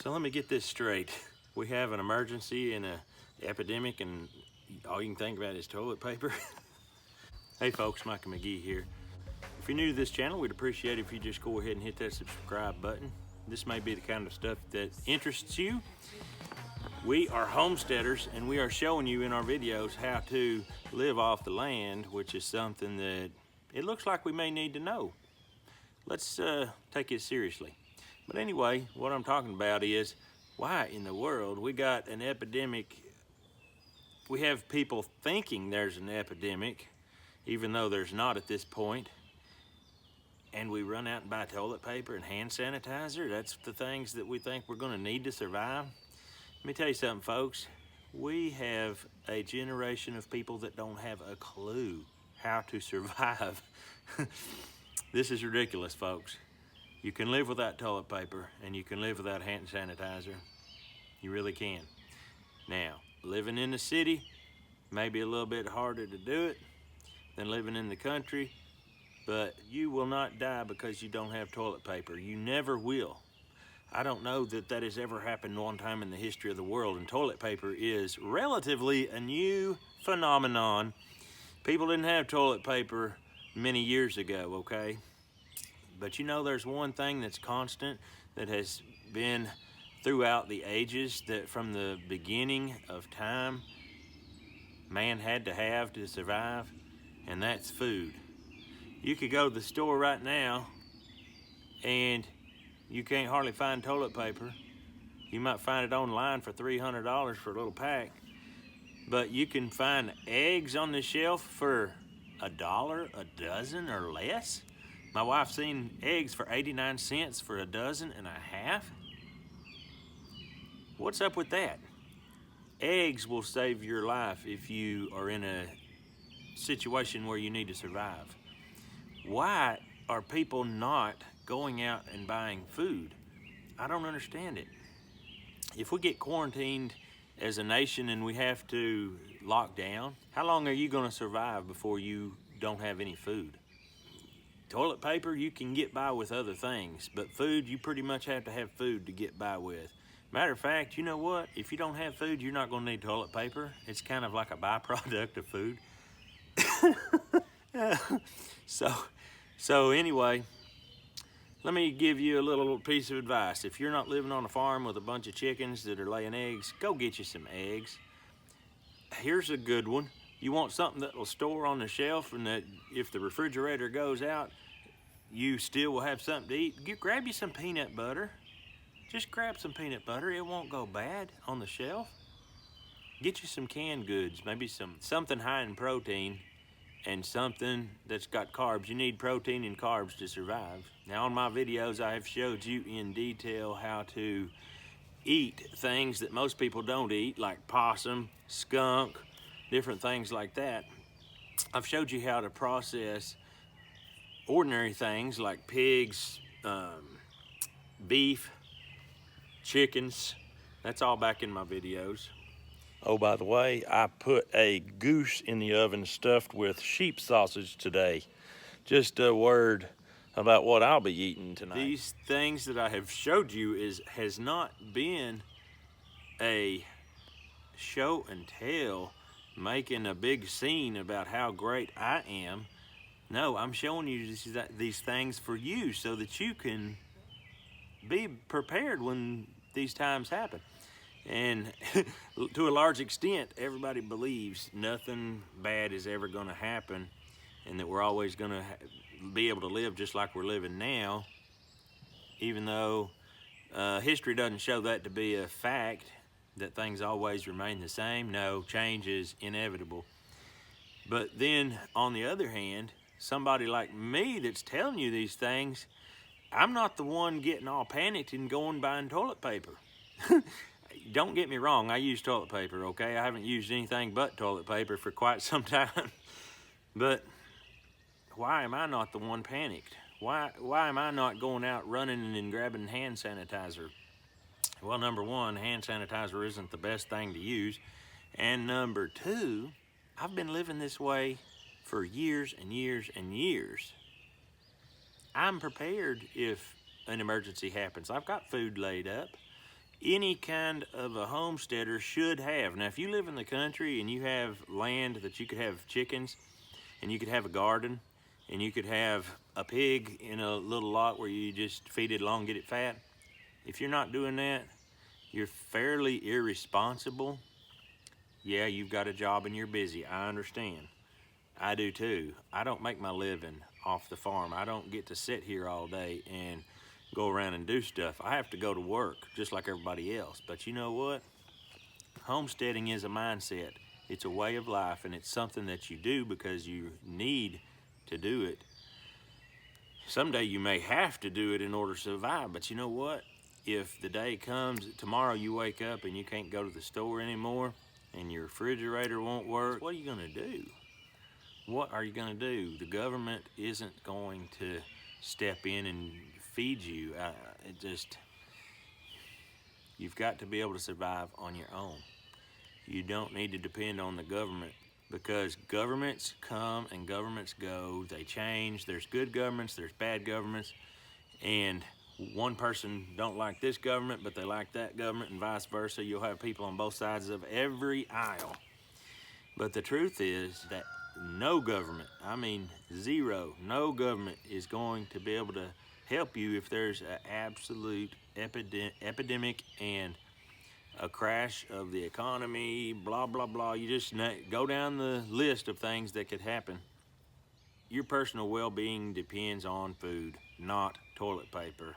So let me get this straight. We have an emergency and an epidemic, and all you can think about is toilet paper. Hey folks, Micah McGee here. If you're new to this channel, we'd appreciate it if you just go ahead and hit that subscribe button. This may be the kind of stuff that interests you. We are homesteaders, and we are showing you in our videos how to live off the land, which is something that it looks like we may need to know. Let's take it seriously. But anyway, what I'm talking about is why in the world we got an epidemic. We have people thinking there's an epidemic, even though there's not at this point. And we run out and buy toilet paper and hand sanitizer. That's the things that we think we're gonna need to survive. Let me tell you something, folks. We have a generation of people that don't have a clue how to survive. This is ridiculous, folks. You can live without toilet paper and you can live without hand sanitizer. You really can. Now, living in the city may be a little bit harder to do it than living in the country, but you will not die because you don't have toilet paper. You never will. I don't know that that has ever happened one time in the history of the world, and toilet paper is relatively a new phenomenon. People didn't have toilet paper many years ago, okay? But you know, there's one thing that's constant that has been throughout the ages, that from the beginning of time, man had to have to survive, and that's food. You could go to the store right now and you can't hardly find toilet paper. You might find it online for $300 for a little pack, but you can find eggs on the shelf for $1 a dozen or less. My wife's seen eggs for 89 cents for a dozen and a half. What's up with that? Eggs will save your life if you are in a situation where you need to survive. Why are people not going out and buying food? I don't understand it. If we get quarantined as a nation and we have to lock down, how long are you going to survive before you don't have any food? Toilet paper, you can get by with other things, but food, you pretty much have to have food to get by with. Matter of fact, you know what? If you don't have food, you're not going to need toilet paper. It's kind of like a byproduct of food. So anyway, let me give you a little piece of advice. If you're not living on a farm with a bunch of chickens that are laying eggs, go get you some eggs. Here's a good one. You want something that will store on the shelf, and that if the refrigerator goes out, you still will have something to eat. Grab you some peanut butter. Just grab some peanut butter. It won't go bad on the shelf. Get you some canned goods, maybe something high in protein and something that's got carbs. You need protein and carbs to survive. Now, on my videos, I have showed you in detail how to eat things that most people don't eat, like possum, skunk, different things like that. I've showed you how to process ordinary things like pigs, beef, chickens. That's all back in my videos. Oh, by the way, I put a goose in the oven stuffed with sheep sausage today. Just a word about what I'll be eating tonight. These things that I have showed you has not been a show and tell, making a big scene about how great I am. No, I'm showing you these things for you so that you can be prepared when these times happen. And to a large extent, everybody believes nothing bad is ever going to happen, and that we're always going to be able to live just like we're living now, even though history doesn't show that to be a fact, that things always remain the same. No, change is inevitable. But then, on the other hand, somebody like me that's telling you these things, I'm not the one getting all panicked and going buying toilet paper. Don't get me wrong, I use toilet paper, okay? I haven't used anything but toilet paper for quite some time. But why am I not the one panicked? Why am I not going out running and grabbing hand sanitizer? Well, number one, hand sanitizer isn't the best thing to use. And number two, I've been living this way for years and years and years. I'm prepared if an emergency happens. I've got food laid up. any kind of a homesteader should have. Now, if you live in the country and you have land that you could have chickens, and you could have a garden, and you could have a pig in a little lot where you just feed it along, get it fat. If you're not doing that, you're fairly irresponsible. Yeah, you've got a job and you're busy. I understand. I do too. I don't make my living off the farm. I don't get to sit here all day and go around and do stuff. I have to go to work just like everybody else. But you know what? Homesteading is a mindset. It's a way of life, and it's something that you do because you need to do it. Someday you may have to do it in order to survive, but you know what? If the day comes, tomorrow you wake up and you can't go to the store anymore and your refrigerator won't work, what are you gonna do? What are you gonna do? The government isn't going to step in and feed you. You've got to be able to survive on your own. You don't need to depend on the government, because governments come and governments go. They change. There's good governments, there's bad governments, and one person don't like this government, but they like that government, and vice versa. You'll have people on both sides of every aisle. But the truth is that no government, I mean zero, no government is going to be able to help you if there's an absolute epidemic and a crash of the economy, blah, blah, blah. You just go down the list of things that could happen. Your personal well-being depends on food, not toilet paper.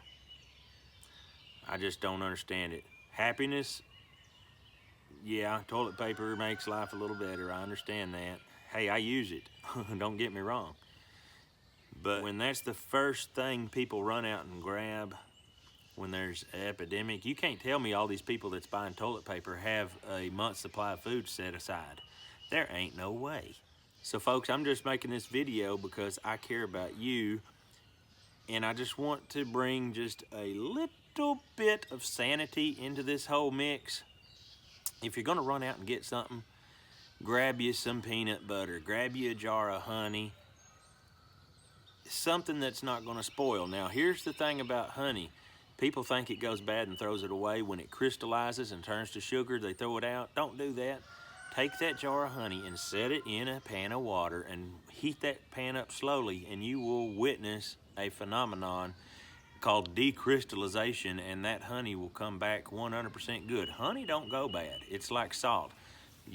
I just don't understand it. Happiness, yeah, toilet paper makes life a little better. I understand that. Hey, I use it. Don't get me wrong. But when that's the first thing people run out and grab when there's an epidemic, you can't tell me all these people that's buying toilet paper have a month's supply of food set aside. There ain't no way. So folks, I'm just making this video because I care about you, and I just want to bring just a little bit of sanity into this whole mix. If you're gonna run out and get something, grab you some peanut butter, grab you a jar of honey, something that's not gonna spoil. Now, here's the thing about honey. People think it goes bad and throws it away. When it crystallizes and turns to sugar, they throw it out. Don't do that. Take that jar of honey and set it in a pan of water and heat that pan up slowly, and you will witness a phenomenon called decrystallization, and that honey will come back 100% good. Honey don't go bad. It's like salt.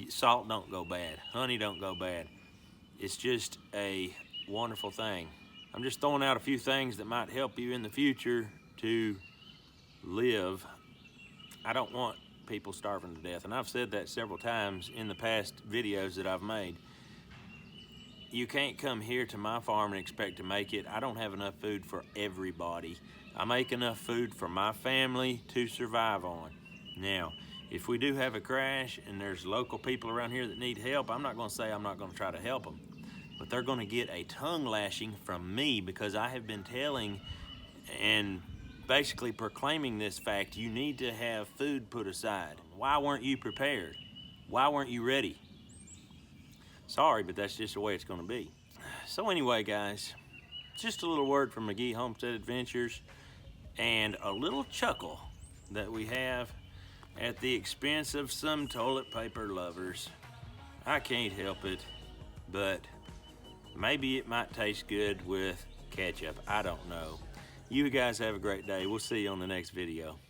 Salt don't go bad. Honey don't go bad. It's just a wonderful thing. I'm just throwing out a few things that might help you in the future to live. I don't want people starving to death, and I've said that several times in the past videos that I've made. You can't come here to my farm and expect to make it. I don't have enough food for everybody. I make enough food for my family to survive on. Now, if we do have a crash and there's local people around here that need help, I'm not going to say I'm not going to try to help them, but they're going to get a tongue lashing from me because I have been telling and basically proclaiming this fact. You need to have food put aside. Why weren't you prepared? Why weren't you ready? Sorry, but that's just the way it's going to be. So anyway, guys, just a little word from McGee Homestead Adventures and a little chuckle that we have at the expense of some toilet paper lovers. I can't help it, but maybe it might taste good with ketchup. I don't know. You guys have a great day. We'll see you on the next video.